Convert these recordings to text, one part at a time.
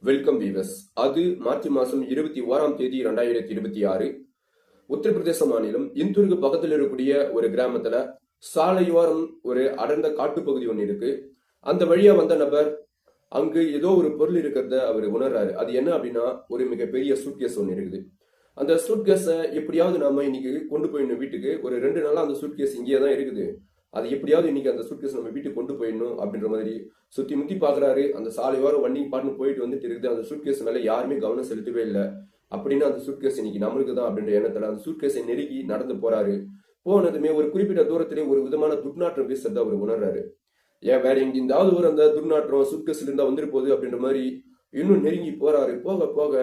Welcome viewers. அது March மாதம் 21ஆம் தேதி 2026 உத்தரப்பிரதேச மாநிலம் இந்தூருக்கு பக்கத்தில் இருக்கக்கூடிய ஒரு கிராமத்துல சாலையோரம் ஒரு அடர்ந்த காட்டுப்பகுதி ஒன்று இருக்கு. அந்த வழியா வந்த நபர் அங்கு ஏதோ ஒரு பொருள் இருக்கிறத அவர் உணர்றாரு. அது என்ன அப்படின்னா, ஒரு மிகப்பெரிய சூட்கேஸ் ஒன்று இருக்குது. அந்த சூட்கேஸை எப்படியாவது நாம இன்னைக்கு கொண்டு போயிடணும் வீட்டுக்கு. ஒரு 2 நாளா அந்த சூட்கேஸ் இங்கேயே தான் இருக்குது. அது எப்படியாவது இன்னைக்கு அந்த சூட்கேஸ் நம்ம வீட்டுக்கு கொண்டு போயிடணும் அப்படின்ற மாதிரி சுத்தி முத்தி பாக்குறாரு. அந்த சாலையோரம் வண்டி பாட்டு போயிட்டு வந்துட்டு இருக்குது. அந்த சூட்கேஸ் மேல யாருமே கவனம் செலுத்தவே இல்லை. அப்படின்னு அந்த சூட்கேஸ் இன்னைக்கு நம்மளுக்கு தான் அப்படின்ற எண்ணத்துல அந்த சூட்கேஸை நெருங்கி நடந்து போறாரு. போனதுமே ஒரு குறிப்பிட்ட தூரத்திலே ஒரு விதமான துர்நாற்றம் வீசுறத அவர் உணர்றாரு. ஏன் வேற எங்கிருந்தாவது ஒரு அந்த துர்நாற்றம் சூட்கேஸ்ல இருந்தா வந்துட்டு போகுது அப்படின்ற மாதிரி இன்னும் நெருங்கி போறாரு. போக போக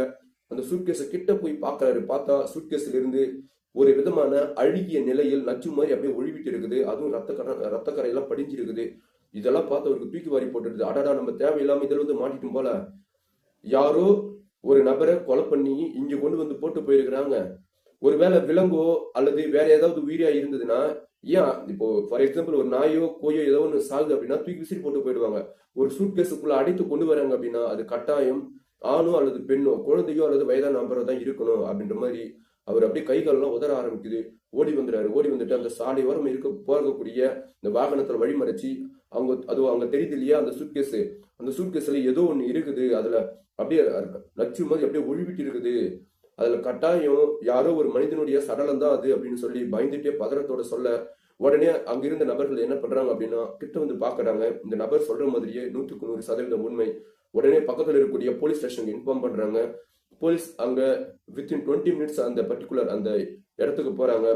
அந்த சூட்கேஸை கிட்ட போய் பாக்குறாரு. பார்த்தா சூட்கேஸ்ல இருந்து ஒரு விதமான அழுகிய நிலையில் நச்சு மாதிரி அப்படியே ஒழிவிட்டு இருக்குது. அதுவும் ரத்தக்கரையெல்லாம் படிஞ்சிருக்குது. இதெல்லாம் பார்த்து அவருக்கு தூக்கி வாரி போட்டுருது. அடடா, நம்ம தேவையில்லாம இதில் வந்து மாட்டிட்டும் போல. யாரோ ஒரு நபரை கொலை பண்ணி இங்க கொண்டு வந்து போட்டு போயிருக்கிறாங்க. ஒருவேளை விலங்கோ அல்லது வேற ஏதாவது உயிரியா இருந்ததுன்னா, ஏன் இப்போ ஃபார் எக்ஸாம்பிள் ஒரு நாயோ கோயோ ஏதோ ஒன்று சாகுது அப்படின்னா தூக்கி விசிறி போட்டு போயிடுவாங்க. ஒரு சூட்கேஸுக்குள்ள அடைத்து கொண்டு வராங்க அப்படின்னா அது கட்டாயம் ஆணோ அல்லது பெண்ணோ, குழந்தையோ அல்லது வயதான நபரோ தான் இருக்கணும் அப்படின்ற மாதிரி அவர் அப்படியே கைகாலெல்லாம் உதற ஆரம்பிக்குது. ஓடி வந்துடுறாரு. ஓடி வந்துட்டு அந்த சாலை ஓரம் போகக்கூடிய இந்த வாகனத்துல வழிமறைச்சு அங்க தெரியுது இல்லையா அந்த சூட்கேஸ். அந்த சூட்கேஸ்ல ஏதோ ஒண்ணு இருக்குது. அதுல அப்படியே நச்சு மாதிரி அப்படியே ஒழிவிட்டு இருக்குது. அதுல கட்டாயம் யாரோ ஒரு மனிதனுடைய சடலம் தான் அது அப்படின்னு சொல்லி பயந்துட்டே பதறத்தோட சொல்ல, உடனே அங்கிருந்த நபர்கள் என்ன பண்றாங்க அப்படின்னா கிட்ட வந்து பாக்குறாங்க. இந்த நபர் சொல்ற மாதிரியே 100% உண்மை. உடனே பக்கத்துல இருக்கக்கூடிய போலீஸ் ஸ்டேஷனுக்கு இன்ஃபார்ம் பண்றாங்க. போலீஸ் அங்க வித்தின் 20 மினிட்ஸ் அந்த பர்டிகுலர் அந்த இடத்துக்கு போறாங்க.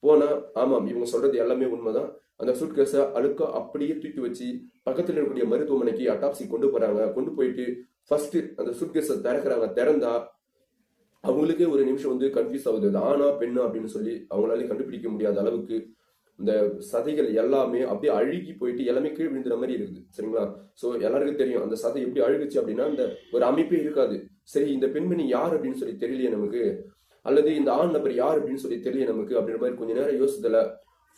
போனா ஆமாம், இவங்க சொல்றது எல்லாமே உண்மைதான். அந்த சூட்கேஸை அழுக்கா அப்படியே தூக்கி வச்சு பக்கத்துல இருக்கக்கூடிய மருத்துவமனைக்கு அட்டாப்சி கொண்டு போறாங்க. கொண்டு போயிட்டு ஃபர்ஸ்ட் அந்த சூட்கேஸை திறக்கிறாங்க. திறந்தா அவங்களுக்கே ஒரு நிமிஷம் வந்து கன்ஃபியூஸ் ஆகுது. அது ஆனா பெண்ணா அப்படின்னு சொல்லி அவங்களாலே கண்டுபிடிக்க முடியாத அளவுக்கு இந்த சதைகள் எல்லாமே அப்படியே அழுகி போயிட்டு எல்லாமே கீழ் விழுந்துற மாதிரி இருக்குது. சரிங்களா? சோ எல்லாருக்கும் தெரியும் அந்த சதை எப்படி அழுகுச்சு அப்படின்னா இந்த ஒரு அமைப்பே இருக்காது. சரி, இந்த பெண்மணி யார் அப்படின்னு சொல்லி தெரியலையே நமக்கு, அல்லது இந்த ஆண் நபர் யார் அப்படின்னு சொல்லி தெரியல நமக்கு அப்படின்ற மாதிரி கொஞ்ச நேரம் யோசித்தல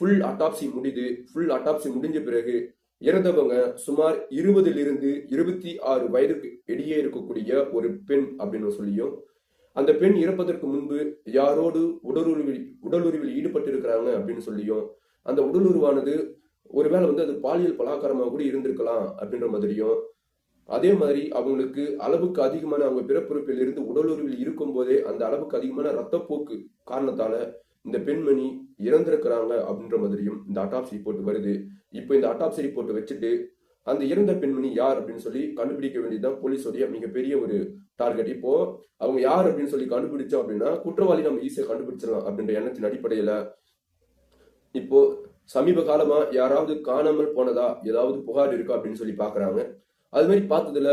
ஃபுல் அட்டாப்சி முடியுது. ஃபுல் அட்டாப்சி முடிஞ்ச பிறகு இறந்தவங்க சுமார் 20 to 26 வயதுக்கு இடையே இருக்கக்கூடிய ஒரு பெண் அப்படின்னு சொல்லியும், அந்த பெண் இறப்பதற்கு முன்பு யாரோடு உடலுறவில் ஈடுபட்டு இருக்கிறாங்க அப்படின்னு சொல்லியும், அந்த உடலுறவானது ஒருவேளை வந்து அது பாலியல் பலாத்காரமாக கூட இருந்திருக்கலாம் அப்படின்ற மாதிரியும், அதே மாதிரி அவங்களுக்கு அளவுக்கு அதிகமான அவங்க பிறப்புறுப்பில் இருந்து உடலுறவில் இருக்கும் போதே அந்த அளவுக்கு அதிகமான ரத்தப்போக்கு காரணத்தால இந்த பெண்மணி இறந்திருக்கிறாங்க அப்படின்ற மாதிரியும் இந்த அட்டாப்சி ரிப்போர்ட் வருது. இப்போ இந்த அட்டாப்சி ரிப்போர்ட் வச்சுட்டு அந்த இறந்த பெண்மணி யார் அப்படின்னு சொல்லி கண்டுபிடிக்க வேண்டியதுதான் போலீஸோடைய மிகப்பெரிய ஒரு டார்கெட். இப்போ அவங்க யார் அப்படின்னு சொல்லி கண்டுபிடிச்சோம் அப்படின்னா குற்றவாளி நம்ம ஈஸியா கண்டுபிடிச்சிடலாம் அப்படின்ற எண்ணத்தின் அடிப்படையில இப்போ சமீப காலமா யாராவது காணாமல் போனதா ஏதாவது புகார் இருக்கா அப்படின்னு சொல்லி பாக்குறாங்க. அது மாதிரி பார்த்ததுல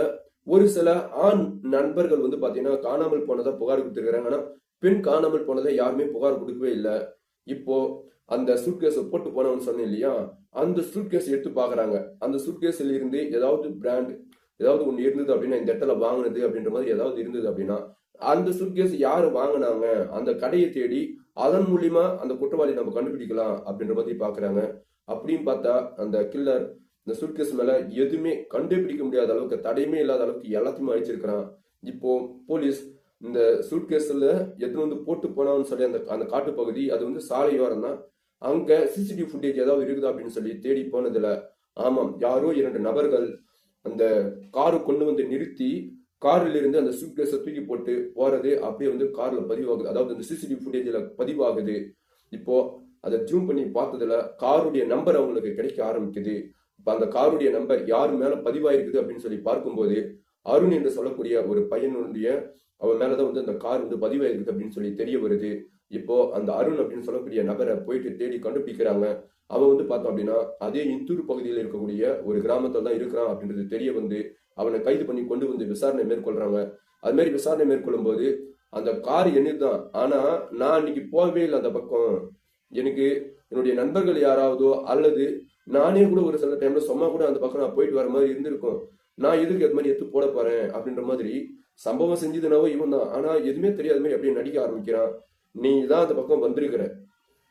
ஒரு சில ஆண் நண்பர்கள் வந்து பாத்தீங்கன்னா காணாமல் போனதா புகார் கொடுத்துருக்காங்க. ஆனா பெண் காணாமல் போனதை யாருமே புகார் கொடுக்கவே இல்லை. இப்போ அந்த சூட்கேஸ் போட்டு போனவன்னு சொன்னேன் இல்லையா, அந்த சூட்கேஸ் எடுத்து பாக்குறாங்க. அந்த சூட்கேஸ்ல இருந்து ஏதாவது பிராண்ட் ஏதாவது ஒண்ணு இருந்தது அப்படின்னா, இந்த இடத்துல வாங்கினது அப்படின்ற மாதிரி ஏதாவது இருந்தது அப்படின்னா அந்த சூட்கேஸ் யாரு வாங்கினாங்க அந்த கடையை தேடி அதன் மூலியமா அந்த குற்றவாளி நம்ம கண்டுபிடிக்கலாம் அப்படின்ற மாதிரி பாக்குறாங்க. அப்படின்னு பார்த்தா அந்த கில்லர் இந்த சூட்கேஸ் மேல எதுவுமே கண்டுபிடிக்க முடியாத அளவுக்கு, தடையுமே இல்லாத அளவுக்கு எல்லாத்தையுமே அழிச்சிருக்கிறான். இப்போ போலீஸ் இந்த சூட்கேஸ்ல எத்தனை வந்து போட்டு போனான்னு சொல்லி அந்த காட்டு பகுதி அது வந்து சாலையோரம் தான். அங்க சிசிடிவி ஃபுட்டேஜ் ஏதாவது இருக்குதா அப்படின்னு சொல்லி தேடி போனதுல ஆமாம், யாரோ 2 நபர்கள் அந்த காரு கொண்டு வந்து நிறுத்தி காரில் இருந்து அந்த சூட்கேஸை தூக்கி போட்டு போறது அப்படியே வந்து கார்ல பதிவாகுது. அதாவது அந்த சிசிடிவி ஃபுட்டேஜ்ல பதிவாகுது. இப்போ அதை ஜூம் பண்ணி பார்த்ததுல காருடைய நம்பர் அவங்களுக்கு கிடைக்க ஆரம்பிக்குது. இப்ப அந்த காருடைய நம்பர் யார் மேல பதிவாயிருக்குது அப்படின்னு சொல்லி பார்க்கும்போது அருண் என்று சொல்லக்கூடிய ஒரு பையனுடைய அவன் மேலதான் வந்து அந்த கார் வந்து பதிவாயிருக்கு அப்படின்னு சொல்லி தெரிய வருது. இப்போ அந்த அருண் அப்படின்னு சொல்லக்கூடிய நபரை போயிட்டு தேடி கண்டுபிடிக்கிறாங்க. அவன் வந்து பார்த்தோம் அப்படின்னா அதே இந்தூர் பகுதியில் இருக்கக்கூடிய ஒரு கிராமத்துல தான் இருக்கிறான் அப்படின்றது தெரிய வந்து அவனை கைது பண்ணி கொண்டு வந்து விசாரணை மேற்கொள்றாங்க. அது மாதிரி விசாரணை மேற்கொள்ளும் போது அந்த கார் என்னதுதான். ஆனா நான் இன்னைக்கு போகவே இல்லை அந்த பக்கம். எனக்கு என்னுடைய நண்பர்கள் யாராவதோ அல்லது நானே கூட ஒரு சில டைம்ல சும்மா கூட அந்த பக்கம் நான் போயிட்டு வர மாதிரி இருந்திருக்கும். நான் எதுக்கு அது மாதிரி எடுத்து போட போறேன் அப்படின்ற மாதிரி சம்பவம் செஞ்சதுனாவோ இவன் தான். ஆனா எதுவுமே தெரியாத மாதிரி அப்படியே நடிக்க ஆரம்பிக்கிறான். நீ தான் அந்த பக்கம் வந்திருக்கிற,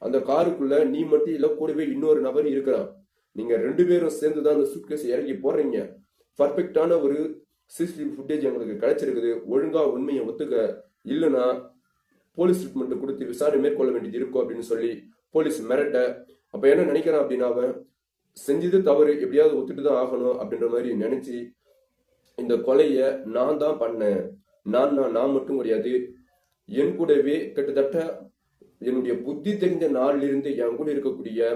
அந்த காருக்குள்ள நீ மட்டும் இல்ல கூடவே இன்னொரு நபர் இருக்கிறான். நீங்க 2 பேரும் சேர்ந்துதான் அந்த சூட்கேஸ் இறங்கி போடுறீங்க. பர்ஃபெக்டான ஒரு சிசிடிவி ஃபுட்டேஜ் எங்களுக்கு கிடைச்சிருக்குது, ஒழுங்கா உண்மையை ஒத்துக்க, இல்லைன்னா போலீஸ் ட்ரீட்மெண்ட் கொடுத்து விசாரணை மேற்கொள்ள வேண்டியது இருக்கும் அப்படின்னு சொல்லி போலீஸ் மிரட்ட. அப்ப என்ன நினைக்கிறான் அப்படின்னா, அவன் செஞ்சது தவறு, எப்படியாவது ஒத்துட்டு தான் ஆகணும் அப்படின்ற மாதிரி நினைச்சு இந்த கொலைய நான் தான் பண்ணேன், நான் மட்டும் கிடையாது, என் கூடவே கிட்டத்தட்ட என்னுடைய புத்தி தெரிந்த நாளில் இருந்து என் கூட இருக்கக்கூடிய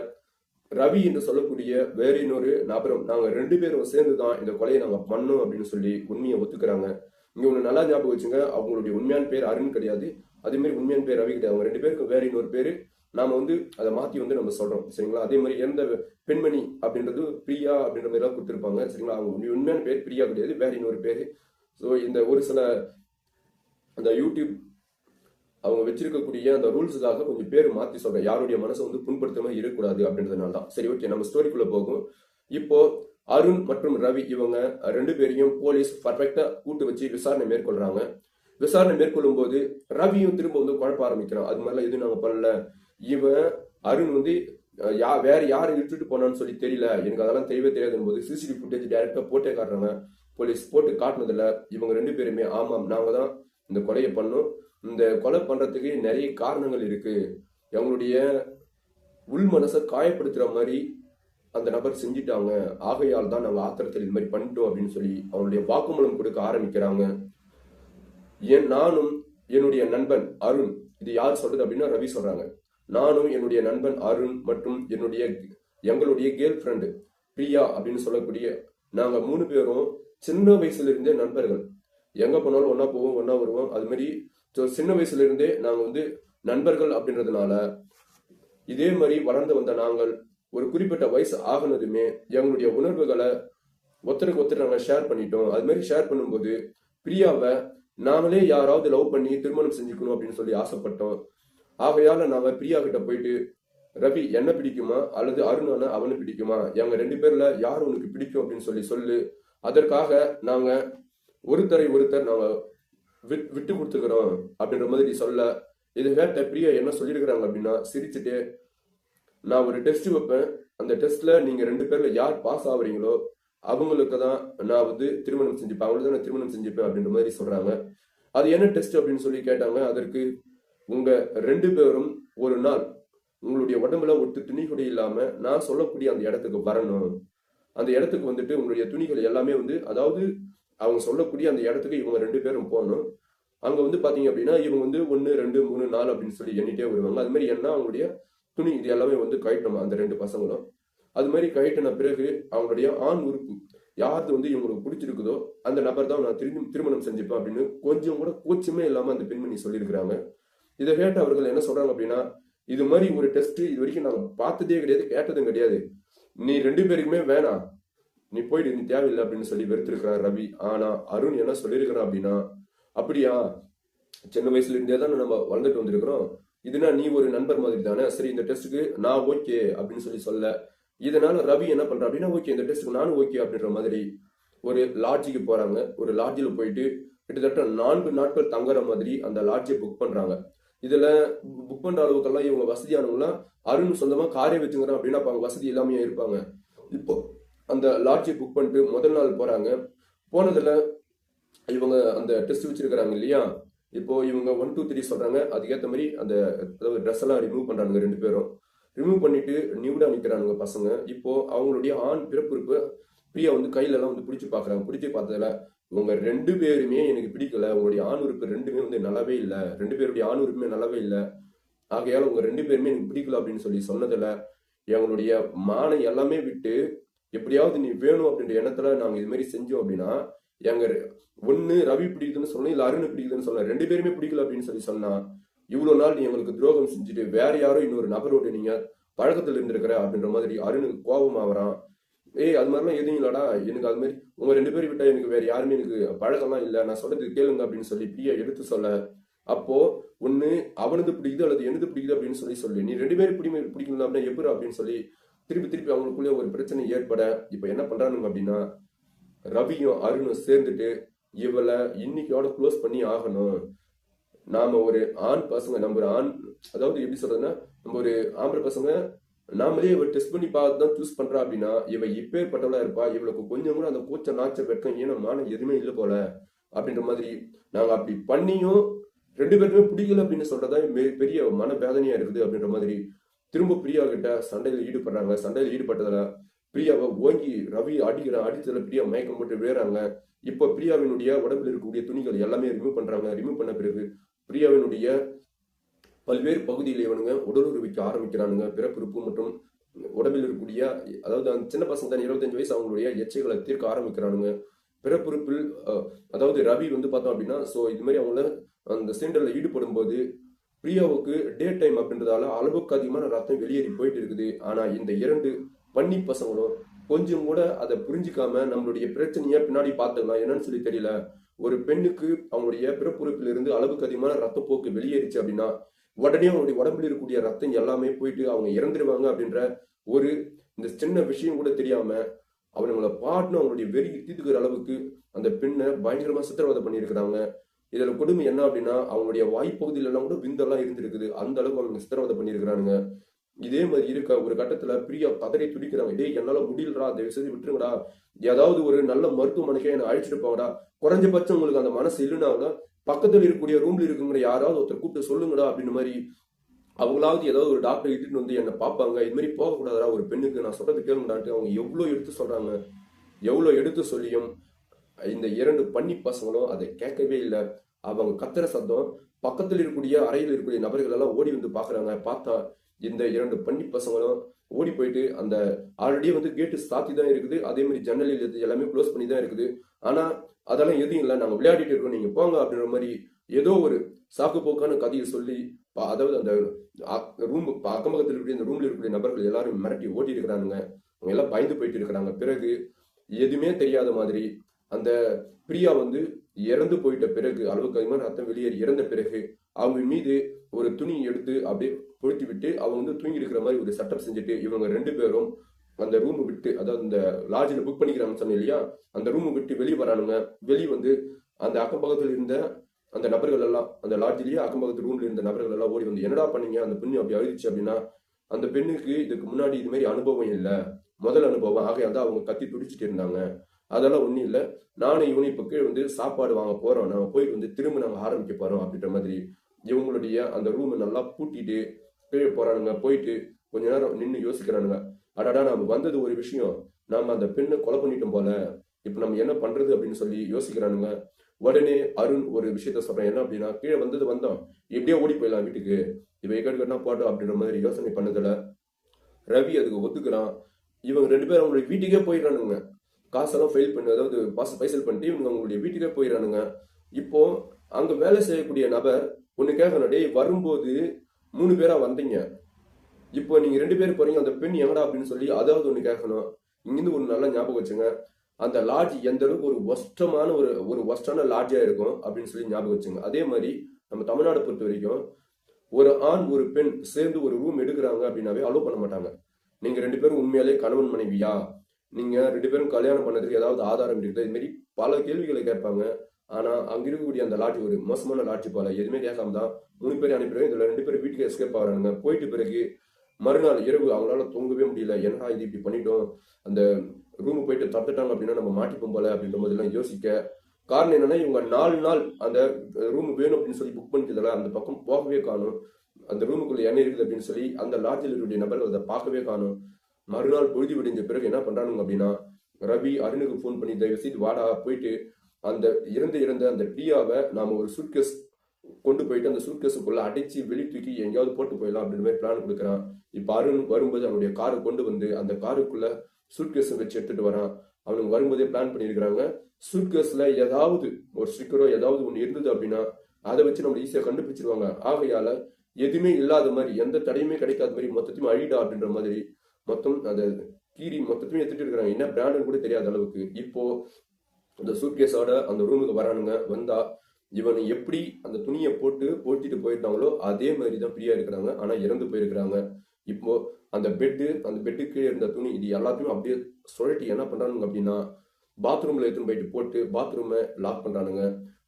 ரவி என்று சொல்லக்கூடிய வேற இன்னொரு நபரும், நாங்க 2 பேரும் சேர்ந்துதான் இந்த கொலையை நாங்க பண்ணோம் அப்படின்னு சொல்லி உண்மையை ஒத்துக்கிறாங்க. இங்க ஒண்ணு நல்லா ஞாபகம் வச்சுங்க, அவங்களுடைய உண்மையான பேர் அருண் கிடையாது, அதே மாதிரி உண்மையான பேர் ரவி கிடையாது. அவங்க 2 பேருக்கு வேற இன்னொரு பேரு, நாம அதை மாத்தி நம்ம சொல்றோம், சரிங்களா? அதே மாதிரி எந்த பெண்மணி அப்படின்றது பிரியா அப்படின்ற மாதிரி எல்லாம் கொடுத்திருப்பாங்க, சரிங்களா? அவங்க உண்மையான பேர் பிரியா கிடையாது, வேற இன்னொரு பேரு. ஸோ இந்த ஒரு சில அந்த யூடியூப் அவங்க வச்சிருக்கக்கூடிய அந்த ரூல்ஸுக்காக கொஞ்சம் பேர் மாத்தி சொல்றேன், யாருடைய மனசை புண்படுத்தாம இருக்கக்கூடாது அப்படின்றதுனால தான். சரி, ஓகே, நம்ம ஸ்டோரிக்குள்ள போகும். இப்போ அருண் மற்றும் ரவி இவங்க 2 பேரையும் போலீஸ் பர்ஃபெக்டா கூட்டு வச்சு விசாரணை மேற்கொள்றாங்க. விசாரணை மேற்கொள்ளும் போது ரவியும் திரும்ப குழப்ப ஆரம்பிக்கிறான். அது மாதிரிலாம் எதுவும் நாங்க பண்ணல, இவன் அருண் வேற யாரை இழுத்துட்டு போனான்னு சொல்லி தெரியல, எனக்கு அதெல்லாம் தெரியவே தெரியாதுன்னு போது சிசிடிவி ஃபுட்டேஜ் டைரக்டா போட்டே காட்டுறாங்க. போலீஸ் போட்டு காட்டினதுல இவங்க 2 பேருமே ஆமாம், நாங்க தான் இந்த கொலையை பண்ணோம், இந்த கொலை பண்றதுக்கு நிறைய காரணங்கள் இருக்கு, எங்களுடைய உள் மனசை காயப்படுத்துற மாதிரி அந்த நபர் செஞ்சிட்டாங்க, ஆகையால் தான் நாங்க ஆத்திரத்தில் இது மாதிரி பண்ணிட்டோம் அப்படின்னு சொல்லி அவங்களுடைய வாக்குமூலம் கொடுக்க ஆரம்பிக்கிறாங்க. நானும் என்னுடைய நண்பன் அருண், இது யார் சொல்றது அப்படின்னா ரவி சொல்றாங்க, நானும் என்னுடைய நண்பன் அருண் மற்றும் எங்களுடைய கேர்ள் ஃப்ரெண்டு பிரியா அப்படின்னு சொல்லக்கூடிய நாங்க 3 பேரும் சின்ன வயசுல இருந்தே நண்பர்கள், எங்க போனாலும் ஒன்னா போவோம், ஒன்னா வருவோம். அது மாதிரி சின்ன வயசுல இருந்தே நாங்க நண்பர்கள் அப்படின்றதுனால இதே மாதிரி வளர்ந்து வந்த நாங்கள் ஒரு குறிப்பிட்ட வயசு ஆகினதுமே எங்களுடைய உணர்வுகளை ஒருத்தருக்கு ஒருத்தர் நாங்கள் ஷேர் பண்ணிட்டோம். அது மாதிரி ஷேர் பண்ணும்போது பிரியாவை நாங்களே யாராவது லவ் பண்ணி திருமணம் செஞ்சுக்கணும் அப்படின்னு சொல்லி ஆசைப்பட்டோம். ஆகையால நாங்க பிரியா கிட்ட போயிட்டு, ரவி என்ன பிடிக்குமா அல்லது அருணான அவனு பிடிக்குமா, எங்க 2 பேர்ல யார் உனக்கு பிடிக்கும் அப்படின்னு சொல்லு, அதற்காக நாங்க ஒருத்தர் நாங்க விட்டு கொடுத்துக்கிறோம் அப்படின்ற மாதிரி சொல்ல, இதை கேட்ட பிரியா என்ன சொல்லியிருக்கிறாங்க அப்படின்னா, சிரிச்சுட்டு, நான் ஒரு டெஸ்ட் வைப்பேன், அந்த டெஸ்ட்ல நீங்க 2 பேர்ல யார் பாஸ் ஆகுறீங்களோ அவங்களுக்கு தான் நான் திருமணம் செஞ்சுப்பேன், அவங்களுக்கு தான் நான் திருமணம் செஞ்சுப்பேன் அப்படின்ற மாதிரி சொல்றாங்க. அது என்ன டெஸ்ட் அப்படின்னு சொல்லி கேட்டாங்க. அதற்கு உங்க 2 பேரும் ஒரு நாள் உங்களுடைய உடம்புல ஒரு துணி கூட இல்லாம நான் சொல்லக்கூடிய அந்த இடத்துக்கு வரணும், அந்த இடத்துக்கு உங்களுடைய துணிகள் எல்லாமே அதாவது அவங்க சொல்லக்கூடிய அந்த இடத்துக்கு இவங்க 2 பேரும் போகணும். அங்க பாத்தீங்க அப்படின்னா இவங்க 1 2 3 4 அப்படின்னு சொல்லி எண்ணிட்டே வருவாங்க. அது மாதிரி என்ன அவங்களுடைய துணி இது எல்லாமே கழட்டணும் அந்த 2 பசங்களும். அது மாதிரி கழட்டின பிறகு அவங்களுடைய ஆண் உறுப்பு யாருக்கு இவங்களுக்கு பிடிச்சிருக்குதோ அந்த நபர் தான் நான் திருமணம் செஞ்சுப்பேன் அப்படின்னு கொஞ்சம் கூட கூச்சமே இல்லாம அந்த பெண்மணி சொல்லியிருக்கிறாங்க. இதை கேட்ட அவர்கள் என்ன சொல்றாங்க அப்படின்னா, இது மாதிரி ஒரு டெஸ்ட் இது வரைக்கும் நாங்க பார்த்ததே கிடையாது, கேட்டதும் கிடையாது, நீ 2 பேருக்குமே வேணாம், நீ போயிடு, நீ தேவையில்லை அப்படின்னு சொல்லி வெறுத்திருக்கிறார் ரவி. ஆனா அருண் என்ன சொல்லியிருக்கிறான் அப்படின்னா, அப்படியா, சின்ன வயசுல இருந்தே தானே நம்ம வளர்ந்துட்டு வந்திருக்கிறோம், இதுனா நீ ஒரு நண்பர் மாதிரி தானே, சரி இந்த டெஸ்ட்டுக்கு நான் ஓகே அப்படின்னு சொல்ல, இதனால ரவி என்ன பண்ற அப்படின்னா, ஓகே இந்த டெஸ்ட்டுக்கு நானும் ஓகே அப்படின்ற மாதிரி ஒரு லாட்ஜுக்கு போறாங்க. ஒரு லாட்ஜில் போயிட்டு கிட்டத்தட்ட 4 நாட்கள் தங்குற மாதிரி அந்த லாட்ஜை புக் பண்றாங்க. இதுல புக் பண்ற அளவுக்கெல்லாம் இவங்க வசதியானவங்களாம் அருண் சொந்தமா காரே வச்சுங்கிறான் அப்படின்னா அப்ப அவங்க வசதி எல்லாமே இருப்பாங்க. இப்போ அந்த லாட்ஜை புக் பண்ணிட்டு முதல் நாள் போறாங்க. போனதுல இவங்க அந்த டெஸ்ட் வச்சிருக்கிறாங்க இல்லையா, இப்போ இவங்க 1 2 3 சொல்றாங்க, அதுக்கேற்ற மாதிரி அந்த ட்ரெஸ் எல்லாம் ரிமூவ் பண்றாங்க. 2 பேரும் ரிமூவ் பண்ணிட்டு நியூடா நிக்கிறானுங்க பசங்க. இப்போ அவங்களுடைய ஆண் பிறப்புறுப்பு பிரியா கையில எல்லாம் பிடிச்சு பாக்குறாங்க. பிடிச்சு பார்த்ததுல உங்க 2 பேருமே எனக்கு பிடிக்கல, உங்களுடைய ஆண் உறுப்பு 2மே நல்லாவே இல்லை, 2 பேருடைய ஆண் உறுப்புமே நல்லாவே இல்லை, ஆகையால உங்க 2 பேருமே எனக்கு பிடிக்கல அப்படின்னு சொல்லி சொன்னதுல எங்களுடைய மானை எல்லாமே விட்டு எப்படியாவது நீ வேணும் அப்படின்ற எண்ணத்துல நாங்க இது மாதிரி செஞ்சோம் அப்படின்னா, எங்க ஒண்ணு ரவி பிடிக்குதுன்னு சொன்னோம், இல்ல அருண் பிடிக்குதுன்னு சொன்ன, 2 பேருமே பிடிக்கல அப்படின்னு சொல்லி சொன்னா, இவ்வளவு நாள் நீ எங்களுக்கு துரோகம் செஞ்சுட்டு வேற யாரோ இன்னொரு நபரோட நீங்க பழக்கத்துல இருந்திருக்கிற அப்படின்ற மாதிரி அருணுக்கு கோபம் ஆவறான். அது மாதிரிலாம் எதுவும் இல்லடா, எனக்கு அது மாதிரி உங்க 2 பேரும் விட்டா எனக்கு வேற யாருமே எனக்கு பழக்கம்லாம் இல்லை, நான் சொல்றது கேளுங்க அப்படின்னு சொல்லி பிரியா எடுத்து சொல்ல, அப்போ ஒண்ணு அவனது பிடிக்குது அல்லது எனது பிடிக்குது அப்படின்னு சொல்லி நீ 2 பேரும் பிடிக்கணும் அப்படின்னா எப்படி அப்படின்னு சொல்லி திருப்பி அவங்களுக்குள்ளே ஒரு பிரச்சனை ஏற்பட, இப்ப என்ன பண்றானுங்க அப்படின்னா, ரவியும் அருணும் சேர்ந்துட்டு இவளை இன்னைக்கோட க்ளோஸ் பண்ணி ஆகணும், நாம ஒரு ஆண் பசங்க, நம்ம ஒரு ஆண், அதாவது எப்படி சொல்றதுன்னா நம்ம ஒரு ஆம்பளை பசங்க நாமளே இவ டெஸ்ட் பண்ணி பார்த்து தான் சூஸ் பண்றா அப்படின்னா இவ இப்பேற்பட்டவளா இருப்பா, இவளுக்கு கொஞ்சம் கூட அந்த கூச்ச நாச்ச வெட்கம் ஈனமான எதுவுமே இல்லை போல அப்படின்ற மாதிரி நாங்க அப்படி பண்ணியும் 2 பேருமே பிடிக்கல அப்படின்னு சொல்றதா பெரிய மன வேதனையா இருக்குது அப்படின்ற மாதிரி திரும்ப பிரியா கிட்ட சண்டையில ஈடுபடுறாங்க. சண்டையில ஈடுபட்டதுல பிரியாவை ஓங்கி ரவி அடிச்சதுல பிரியா மயக்கம் போட்டு விழுறாங்க. இப்ப பிரியாவினுடைய உடம்புல இருக்கக்கூடிய துணிகள் எல்லாமே ரிமூவ் பண்றாங்க. ரிமூவ் பண்ண பிறகு பிரியாவினுடைய பல்வேறு பகுதியில் இவனுங்க உடலுறவிக்க ஆரம்பிக்கிறானுங்க. பிறப்புறுப்பு மற்றும் உடம்பில் இருக்கக்கூடிய, அதாவது அந்த சின்ன பசங்க தான் 25 வயசு, அவங்களுடைய எச்சைகளை தீர்க்க ஆரம்பிக்கிறானுங்க. பிறப்புறுப்பில் அதாவது ரவி வந்து பார்த்தோம் அப்படின்னா இது மாதிரி அவங்கள அந்த சிலிண்டர்ல ஈடுபடும் போது பிரியாவுக்கு டே டைம் அப்படின்றதால அளவுக்கு அதிகமான ரத்தம் வெளியேறி போயிட்டு இருக்குது. ஆனா இந்த 2 பன்னி பசங்களும் கொஞ்சம் கூட அதை புரிஞ்சுக்காம நம்மளுடைய பிரச்சனைய பின்னாடி பார்த்துக்கலாம் என்னன்னு சொல்லி தெரியல. ஒரு பெண்ணுக்கு அவங்களுடைய பிறப்புறுப்பில் இருந்து அளவுக்கு அதிகமான ரத்தப்போக்கு வெளியேறிச்சு அப்படின்னா உடனே அவங்களுடைய உடம்புல இருக்கக்கூடிய ரத்தம் எல்லாமே போயிட்டு அவங்க இறந்துருவாங்க அப்படின்ற ஒரு இந்த சின்ன விஷயம் கூட தெரியாம அவனுங்களை பாட்டுன்னு அவங்களுடைய வெறி தீர்த்துக்கிற அளவுக்கு அந்த பெண்ணை பயங்கரமா சித்திரவதை பண்ணியிருக்கிறாங்க. இதுல கொடுமை என்ன அப்படின்னா அவங்களுடைய வாய்ப்பகுதியில எல்லாம் கூட விந்தெல்லாம் இருந்திருக்குது. அந்த அளவுக்கு அவங்க சித்திரவதை பண்ணியிருக்கிறானுங்க. இதே மாதிரி இருக்க ஒரு கட்டத்துல பிரியா கதறி துடிக்கிறாங்க. டேய் என்னால முடியலடா, தயவு செய்து விட்டுருங்கடா, ஏதாவது ஒரு நல்ல மருத்துவமனைக்கே என்னை அழைச்சிட்டு போங்கடா, குறைஞ்சபட்சம் உங்களுக்கு அந்த மனசு இல்லைன்னா பக்கத்துல இருக்கக்கூடிய ரூம்ல இருக்குங்கிற யாராவது ஒருத்தர் கூப்பிட்டு சொல்லுங்கடா அப்படின்னு மாதிரி அவங்களாவது ஏதாவது ஒரு டாக்டர் இட்டுட்டு வந்து என்னை பார்ப்பாங்க. இது மாதிரி போகக்கூடாதா ஒரு பெண்ணுக்கு, நான் சொல்றது கேளுங்கடான்ட்டு அவங்க எவ்வளவு எடுத்து சொல்றாங்க. எவ்வளவு எடுத்து சொல்லியும் இந்த 2 பன்னி பசங்களும் அதை கேட்கவே இல்லை. அவங்க கத்துற சத்தம் பக்கத்தில் இருக்கக்கூடிய அறையில் இருக்கக்கூடிய நபர்கள் எல்லாம் ஓடி வந்து பாக்குறாங்க. பார்த்தா இந்த 2 பன்னி பசங்களும் ஓடி போயிட்டு அந்த ஆல்ரெடி வந்து கேட்டு சாத்தி தான் இருக்குது. அதே மாதிரி ஜன்னலில் எல்லாமே க்ளோஸ் பண்ணி தான் இருக்குது. ஆனா அதெல்லாம் எதுவும் இல்லை, நாங்க விளையாடிட்டு இருக்கோம், நீங்க போங்க அப்படின்ற மாதிரி ஏதோ ஒரு சாக்கு போக்கான கதையை சொல்லி அதாவது அந்த ரூம் அக்கம் பக்கத்தில் இருக்கக்கூடிய இந்த ரூம்ல இருக்கக்கூடிய நபர்கள் எல்லாரும் மிரட்டி ஓட்டி இருக்கிறானுங்க. அவங்க எல்லாம் பயந்து போயிட்டு இருக்கிறாங்க. பிறகு எதுவுமே தெரியாத மாதிரி அந்த பிரியா வந்து இறந்து போயிட்ட பிறகு அளவுக்கு அதிகமான ரத்தம் வெளியேறி இறந்த பிறகு அவங்க மீது ஒரு துணி எடுத்து அப்படியே பொழுத்தி விட்டு அவங்க வந்து தூங்கி இருக்கிற மாதிரி ஒரு செட்டப் செஞ்சுட்டு இவங்க 2 பேரும் அந்த ரூம் விட்டு, அதாவது இந்த லாட்ஜில் புக் பண்ணிக்கிறாங்கன்னு சொன்னேன் இல்லையா, அந்த ரூம் விட்டு வெளியே வரானுங்க. வெளியே வந்து அந்த அக்கம் பக்கத்தில் இருந்த அந்த நபர்கள் எல்லாம், அந்த லாட்ஜிலேயே அக்கம் பக்கத்து ரூம்ல இருந்த நபர்கள் எல்லாம் ஓடி வந்து என்னடா பண்ணீங்க, அந்த பெண்ணு அப்படி அழுதுச்சு அப்படின்னா அந்த பெண்ணுக்கு இதுக்கு முன்னாடி இது மாதிரி அனுபவம் இல்லை, முதல் அனுபவம், ஆகையால் தான் அவங்க கத்தி துடிச்சிட்டு இருந்தாங்க. அதெல்லாம் ஒன்றும் இல்லை, நானும் இவனும் இப்போ கீழே வந்து சாப்பாடு வாங்க போறோம், நாங்கள் போயிட்டு வந்து திரும்ப நாங்கள் ஆரம்பிக்க போறோம் அப்படின்ற மாதிரி இவங்களுடைய அந்த ரூமை நல்லா பூட்டிட்டு கீழே போறானுங்க. போயிட்டு கொஞ்ச நேரம் நின்று யோசிக்கிறானுங்க. அடாடா நம்ம வந்தது ஒரு விஷயம், நாம அந்த பெண்ணை கொலை பண்ணிட்டோம் போல, இப்ப நம்ம என்ன பண்றது அப்படின்னு சொல்லி யோசிக்கிறானுங்க. உடனே அருண் ஒரு விஷயத்த சொல்றேன், என்ன அப்படின்னா கீழே வந்தோம் எப்படியே ஓடி போயிடலாம் வீட்டுக்கு, இவ எக்கடுக்கட்டா போட்டோம் அப்படின்ற மாதிரி யோசனை பண்ணதுல ரவி அதுக்கு ஒத்துக்கிறான். இவங்க 2 பேரும் அவங்களுடைய வீட்டுக்கே போயிடறானுங்க. காசெல்லாம் ஃபைல் பண்ணி, அதாவது பைசல் பண்ணிட்டு இவங்க அவங்களுடைய வீட்டுக்கே போயிடறானுங்க. இப்போ அங்க வேலை செய்யக்கூடிய நபர் ஒண்ணு கேட்கணும், டேய் வரும்போது 3 பேரா வந்தீங்க, இப்போ நீங்க 2 பேர் போறீங்க, அந்த பெண் எங்கடா அப்படின்னு சொல்லி அதாவது ஒண்ணு கேட்கணும். இங்கிருந்து ஒரு நல்ல ஞாபகம் வச்சுங்க, அந்த லாட்ஜ் எந்த அளவுக்கு ஒரு ஒஸ்டமான ஒரு ஒஸ்டான லாட்ஜா இருக்கும் அப்படின்னு சொல்லி ஞாபகம் வச்சுங்க. அதே மாதிரி நம்ம தமிழ்நாடு பொறுத்த வரைக்கும் ஒரு ஆண் ஒரு பெண் சேர்ந்து ஒரு ரூம் எடுக்கிறாங்க அப்படின்னாவே அலோவ் பண்ண மாட்டாங்க. நீங்க 2 பேரும் உண்மையாலே கணவன் மனைவியா, நீங்க 2 பேரும் கல்யாணம் பண்ணதுக்கு ஏதாவது ஆதாரம் இருக்குது, இது மாதிரி பல கேள்விகளை கேட்பாங்க. ஆனா அங்க இருக்கக்கூடிய அந்த லாட்ஜ் ஒரு மோசமான லாட்ஜ் போல, எதுவுமே கேட்காம தான் 3 பேர் அனுப்பிடுவேன். இதுல 2 பேர் வீட்டுக்கு எஸ்கேப் ஆகிறாங்க. போயிட்டு பிறகு மறுநாள் இரவு அவங்களால தூங்கவே முடியல. என்னடா இது இப்படி பண்ணிட்டோம், அந்த ரூமு போயிட்டு தந்துட்டாங்க அப்படின்னா நம்ம மாட்டிப்போம் போல அப்படின்ற போதெல்லாம் யோசிக்க காரணம் என்னன்னா இவங்க 4 நாள் அந்த ரூம் வேணும் அப்படின்னு சொல்லி புக் பண்ணிட்டதுல அந்த பக்கம் போகவே காணும். அந்த ரூமுக்குள்ள என்ன இருக்குது அப்படின்னு சொல்லி அந்த லாட்ஜில் இருக்கக்கூடிய நபர்கள் அதை பார்க்கவே காணும். மறுநாள் பொழுது விடிஞ்ச பிறகு என்ன பண்றானுங்க அப்படின்னா ரவி அருணுக்கு போன் பண்ணி தயவு செய்து வாடா, போயிட்டு அந்த இறந்த அந்த பிரியாவை நாம ஒரு சூட்கேஸ் கொண்டு போயிட்டு அந்த சூட்கேஸுக்குள்ள அடைச்சி வெளி தூக்கி எங்கேயாவது போட்டு போயிடலாம் அப்படின்ற மாதிரி பிளான் கொடுக்குறான். இப்ப அருண் வரும்போது அவனுடைய காரை கொண்டு வந்து அந்த காருக்குள்ள சூட்கேஸ் வச்சு எடுத்துட்டு வரான். அவனுக்கு வரும்போதே பிளான் பண்ணியிருக்கிறாங்க, சூட்கேஸ்ல ஏதாவது ஒரு ஸ்டிக்கரோ ஏதாவது ஒன்று இருந்தது அப்படின்னா அதை வச்சு நம்ம ஈஸியா கண்டுபிடிச்சிருவாங்க. ஆகையால எதுவுமே இல்லாத மாதிரி, எந்த தடையுமே கிடைக்காத மாதிரி மொத்தத்தையும் அழிடா அப்படின்ற மாதிரி மொத்தம் அதை கீரி மொத்தத்தையும் எடுத்துட்டு இருக்கிறாங்க. என்ன பிராண்டுன்னு கூட தெரியாத அளவுக்கு. இப்போ அந்த சூட்கேஸோட அந்த ரூமுக்கு வரானுங்க. வந்தா இவன் எப்படி அந்த துணியை போட்டு போட்டிட்டு போயிருந்தாங்களோ அதே மாதிரி தான் பிரியா இருக்கிறாங்க. ஆனா இறந்து போயிருக்கிறாங்க. இப்போ அந்த பெட்டுக்கு இருந்த துணி இது எல்லாத்தையும் அப்படியே சுழட்டி என்ன பண்றானுங்க அப்படின்னா பாத்ரூம்ல எடுத்துன்னு போயிட்டு போட்டு பாத்ரூமை லாக் பண்றானுங்க.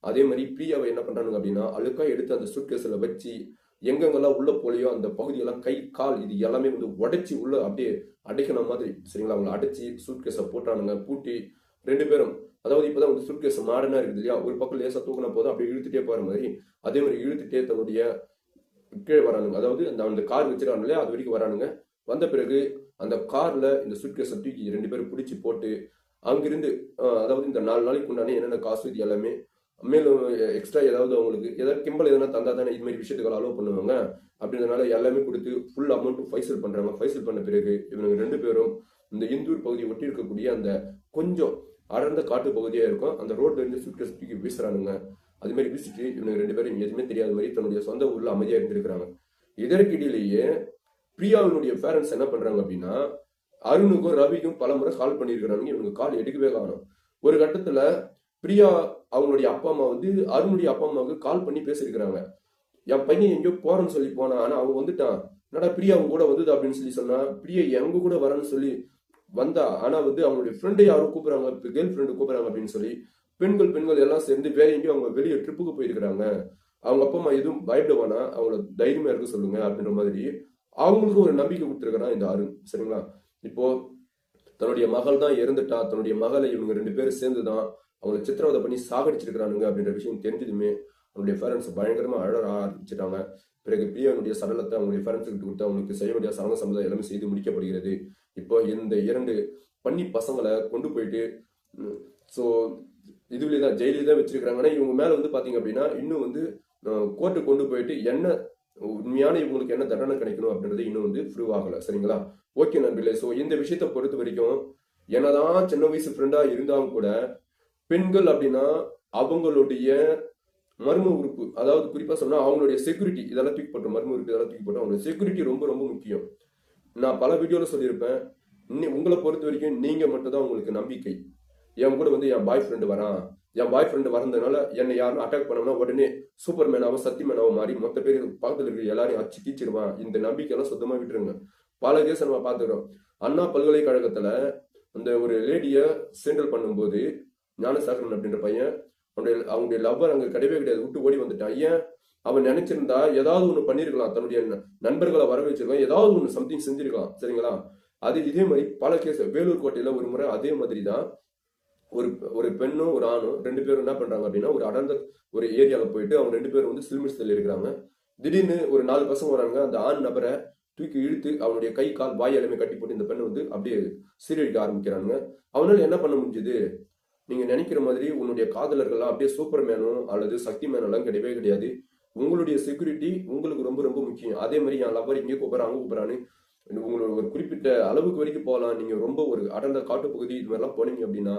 அதே மாதிரி பிரியாவை என்ன பண்றானுங்க அப்படின்னா அழுக்கா எடுத்து அந்த சூட்கேஸ்ல வச்சு எங்கெங்கெல்லாம் உள்ள போலியோ அந்த பகுதியெல்லாம் கை கால் இது எல்லாமே வந்து உடைச்சி உள்ள அப்படியே அடைக்கணும் மாதிரி சரிங்களா. அவங்களை அடைச்சி சூட்கேஸை போட்டானுங்க, பூட்டி 2 பேரும். அதாவது இப்பதான் வந்து சூட்கேஸ் மாடர்னா இருக்குது இல்லையா, ஒரு பக்கம் லேசா தூக்கின போதும் அப்படியே இழுத்துட்டே போற மாதிரி அதே மாதிரி இழுத்துட்டே தன்னுடைய கீழே வரானுங்க. அதாவது அந்த கார் வச்சிருக்காங்க இல்லையா, அது வரைக்கும் வரானுங்க. வந்த பிறகு அந்த கார்ல இந்த சூட்கேஸை தூக்கி 2 பேரும் பிடிச்சி போட்டு அங்கிருந்து அதாவது இந்த 4 நாளைக்கு உண்டான என்னென்ன காசு இது எல்லாமே மேலும் எக்ஸ்ட்ரா ஏதாவது அவங்களுக்கு ஏதாவது கிம்பல் எதனா தந்தா தானே இது மாதிரி விஷயத்துக்கு அலோவ் பண்ணுவாங்க. அப்படின்றதுனால எல்லாமே கொடுத்து ஃபுல் அமௌண்ட் ஃபைசல் பண்றாங்க. ஃபைசல் பண்ண பிறகு இவங்க 2 பேரும் இந்த இந்தூர் பகுதியை ஒட்டி இருக்கக்கூடிய அந்த கொஞ்சம் அடர்ந்த காட்டு பகுதியா இருக்கும் அந்த ரோட்ல இருந்து சூட்கேஸ் தூக்கி வீசுறானுங்க. அது மாதிரி வீசிட்டு இவங்க 2 பேரும் எதுவுமே தெரியாத மாதிரி தன்னுடைய சொந்த ஊர்ல அமைதியா இருந்திருக்கிறாங்க. இதற்கிடையிலேயே பிரியாவினுடைய பேரண்ட்ஸ் என்ன பண்றாங்க அப்படின்னா, அருணுக்கும் ரவிக்கும் பல முறை கால் பண்ணியிருக்கிறாங்க. இவங்க கால் எடுக்கவே காணும். ஒரு கட்டத்துல பிரியா அவங்களுடைய அப்பா அம்மா வந்து அருணுடைய அப்பா அம்மாவுக்கு கால் பண்ணி பேசியிருக்கிறாங்க. என் பையன் எங்கேயோ போறேன்னு சொல்லி போனா, ஆனா அவன் வந்துட்டான், என்னடா பிரியா அவங்க கூட வந்தது அப்படின்னு சொல்லி சொன்னா, பிரியா எங்க கூட வரேன்னு சொல்லி வந்தா, ஆனா வந்து அவங்களுடைய ஃப்ரெண்டை யாரும் கூப்பிடுறாங்க, கேர்ள் ஃப்ரெண்டு கூப்பிடுறாங்க அப்படின்னு சொல்லி பெண்கள் எல்லாம் சேர்ந்து வேற எங்கேயும் அவங்க வெளியே ட்ரிப்புக்கு போயிருக்கிறாங்க. அவங்க அப்பா அம்மா எதுவும் பயப்படுவானா, அவங்கள தைரியமா இருக்க சொல்லுங்க அப்படின்ற மாதிரி அவங்களுக்கு ஒரு நம்பிக்கை கொடுத்துருக்கிறான் இந்த அருண் சரிங்களா. இப்போ தன்னுடைய மகள் தான் இறந்துட்டா, தன்னுடைய மகளை இவங்க 2 பேரும் சேர்ந்துதான் அவங்களை சித்திரவதை பண்ணி சாகடிச்சிருக்கிறானுங்க அப்படின்ற விஷயம் தெரிஞ்சதுமே அவனுடைய பேரண்ட்ஸ் பயங்கரமா அழ ஆரம்பிச்சிட்டாங்க. பிறகு பிரியாவுடைய சடலத்தை அவங்களுடைய பேரண்ட்ஸ் கிட்ட கொடுத்து அவங்களுக்கு செய்ய வேண்டிய சடங்கு சமுதாயம் எல்லாமே செய்து முடிக்கப்படுகிறது. இப்போ இந்த 2 பன்னி பசங்களை கொண்டு போயிட்டு ஸோ இதுலேயே தான் ஜெயிலே தான் வச்சிருக்கிறாங்கன்னா, இவங்க மேல வந்து பாத்தீங்க அப்படின்னா இன்னும் வந்து கோர்ட்டுக்கு கொண்டு போயிட்டு என்ன உண்மையான இவங்களுக்கு என்ன தண்டனை கிடைக்கணும் அப்படின்றது இன்னும் வந்து ப்ரூவ் ஆகல சரிங்களா. ஓகே நண்பர்களே, ஸோ இந்த விஷயத்தை பொறுத்த வரைக்கும் என்னதான் சின்ன வயசு ஃப்ரெண்டா இருந்தாலும் கூட பெண்கள் அப்படின்னா அவங்களுடைய மர்ம உறுப்பு, அதாவது குறிப்பா சொன்னா அவங்களுடைய செக்யூரிட்டி இதெல்லாம் தூக்கி போட்டோம், மர்ம உறுப்பு இதெல்லாம் தூக்கி போட்டோம், அவங்களுடைய செக்யூரிட்டி ரொம்ப ரொம்ப முக்கியம். நான் பல வீடியோல சொல்லியிருப்பேன், உங்களை பொறுத்த வரைக்கும் நீங்க மட்டும் தான் உங்களுக்கு நம்பிக்கை. என் கூட வந்து என் பாய் ஃப்ரெண்டு வரான், என் பாய் ஃப்ரெண்டு வரதுனால என்னை யாரும் அட்டாக் பண்ணோம்னா உடனே சூப்பர் மேனாவோ சக்தி மேனாவோ மாறி மொத்த பேர் பக்கத்துல இருக்கிற எல்லாரையும் அச்சு தீச்சிருவான். இந்த நம்பிக்கையெல்லாம் சுத்தமா விட்டுருங்க. பல கேஸ் நம்ம பார்த்துக்கிறோம். அண்ணா பல்கலைக்கழகத்துல அந்த ஒரு லேடிய சேண்டல் பண்ணும்போது ஞானசாகரன் அப்படின்ற பையன் அவங்களுடைய லவ்வர் அங்க கிடையவே கிடையாது, விட்டு ஓடி வந்துட்டான். ஏன்? அவன் நினைச்சிருந்தா ஏதாவது ஒண்ணு பண்ணிருக்கலாம், தன்னுடைய நண்பர்களை வர வச்சிருக்கலாம், ஏதாவது ஒண்ணு சம்திங் செஞ்சிருக்கலாம் சரிங்களா. அது இதே மாதிரி பல கேஸ் வேலூர் கோட்டையில ஒரு முறை அதே மாதிரி தான் ஒரு பெண்ணும் ஒரு ஆணும் 2 பேரும் என்ன பண்றாங்க அப்படின்னா ஒரு அடர்ந்த ஒரு ஏரியால போயிட்டு அவங்க 2 பேரும் வந்து சில்மிஸ்ல இருக்கிறாங்க. திடீர்னு ஒரு 4 பசங்க வராங்க. அந்த ஆண் நபரை தூக்கி இழுத்து அவனுடைய கை கால் வாய் எல்லாமே கட்டி போட்டு இந்த பெண்ணை வந்து அப்படியே சீரழிக்க ஆரம்பிக்கிறாங்க. அவனால என்ன பண்ண முடிஞ்சது? நீங்க நினைக்கிற மாதிரி உன்னுடைய காதலர்கள்லாம் அப்படியே சூப்பர் மேனோ அல்லது சக்தி மேனோ எல்லாம் கிடையவே கிடையாது. உங்களுடைய செக்யூரிட்டி உங்களுக்கு ரொம்ப ரொம்ப முக்கியம். அதே மாதிரி என் லவர் இங்கே கூப்பிட்றான் அங்கே கூப்பிட்றான்னு உங்களோட ஒரு குறிப்பிட்ட அளவுக்கு வரைக்கும் போகலாம். நீங்க ரொம்ப ஒரு அடர்ந்த காட்டுப்பகுதி இது மாதிரிலாம் போனீங்க அப்படின்னா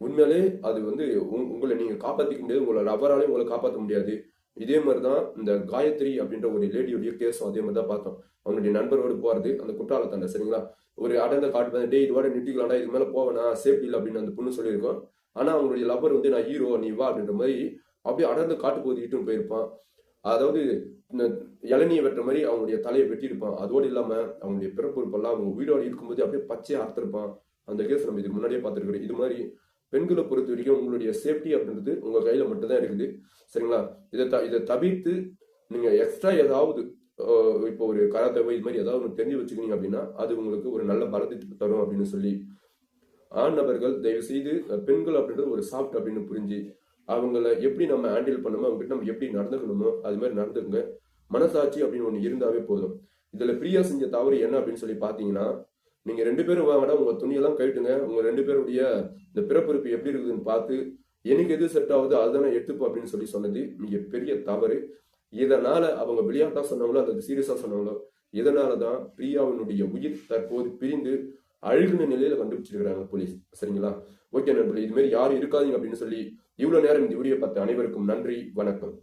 உண்மையிலே அது வந்து உங்களை நீங்க காப்பாற்றிக்க முடியாது, உங்களை லவராலையும் உங்களை காப்பாற்ற முடியாது. இதே மாதிரிதான் இந்த காயத்ரி அப்படின்ற ஒரு லேடியோடைய கேஸும் அதே மாதிரி தான் பார்த்தோம். அவனுடைய நண்பரோடு போறது அந்த குற்றாலத்தாண்ட சரிங்களா. ஒரு அடர்ந்த காட்டு டே இதோட நிறுத்திக்கலாம்டா, இது மேல போவேனா சேஃப்டி இல்லை அப்படின்னு அந்த பொண்ணு சொல்லியிருக்கோம். ஆனா அவங்களுடைய லவர் வந்து நான் ஹீரோ நீ வா அப்படின்ற மாதிரி அப்படியே அடர்ந்த காட்டு பகுதி இட்டும் போயிருப்பான். அதாவது இளநியை வெட்டுற மாதிரி அவங்களுடைய தலையை வெட்டியிருப்பான். அதோடு இல்லாம அவங்களுடைய பிறப்புறுப்பெல்லாம் அவங்க வீடோடு இருக்கும்போது அப்படியே பச்சையா அறுத்திருப்பான். அந்த கேஸ் நம்ம இதுக்கு முன்னாடியே பார்த்துருக்கிறோம். இது மாதிரி பெண்களை பொறுத்த வரைக்கும் உங்களுடைய சேஃப்டி அப்படின்றது உங்க கையில மட்டும்தான் இருக்குது சரிங்களா. இதை தவிர்த்து நீங்க எக்ஸ்ட்ரா ஏதாவது இப்போ ஒரு கராத்தேவோ இது மாதிரி ஏதாவது தெரிஞ்சு வச்சுக்கினீங்க அப்படின்னா அது உங்களுக்கு ஒரு நல்ல பலத்தை தரும் அப்படின்னு சொல்லி ஆண் நபர்கள் தயவு செய்து பெண்கள் அப்படின்றது ஒரு சாஃப்ட் அப்படின்னு புரிஞ்சு அவங்கள எப்படி நம்ம ஹேண்டில் பண்ணணுமோ அவங்ககிட்ட நம்ம எப்படி நடந்துக்கணுமோ அது மாதிரி நடந்துக்குங்க. மனசாட்சி அப்படின்னு ஒண்ணு இருந்தாவே போதும். இதுல பிரியா செஞ்ச தவறு என்ன அப்படின்னு சொல்லி பாத்தீங்கன்னா, நீங்க 2 பேரும் வாங்கினா உங்க துணியெல்லாம் கழட்டுங்க, உங்க 2 பேருடைய இந்த பிறப்புறுப்பு எப்படி இருக்குதுன்னு பார்த்து எனக்கு எது செட் ஆகுது அதுதானே எடுத்துப்போம் அப்படின்னு சொல்லி சொன்னது மிக பெரிய தவறு. இதனால அவங்க விளையாட்டா சொன்னாங்களோ அல்லது சீரியஸா சொன்னாங்களோ இதனாலதான் பிரியாவினுடைய உயிர் தற்போது பிரிந்து அழுகுன நிலையில கண்டுபிடிச்சிருக்கிறாங்க போலீஸ் சரிங்களா. ஓகே நண்பர்களே, இது மாதிரி யாரும் இருக்காதீங்க அப்படின்னு சொல்லி இவ்வளவு நேரம் இந்த வீடியோ பார்த்த அனைவருக்கும் நன்றி, வணக்கம்.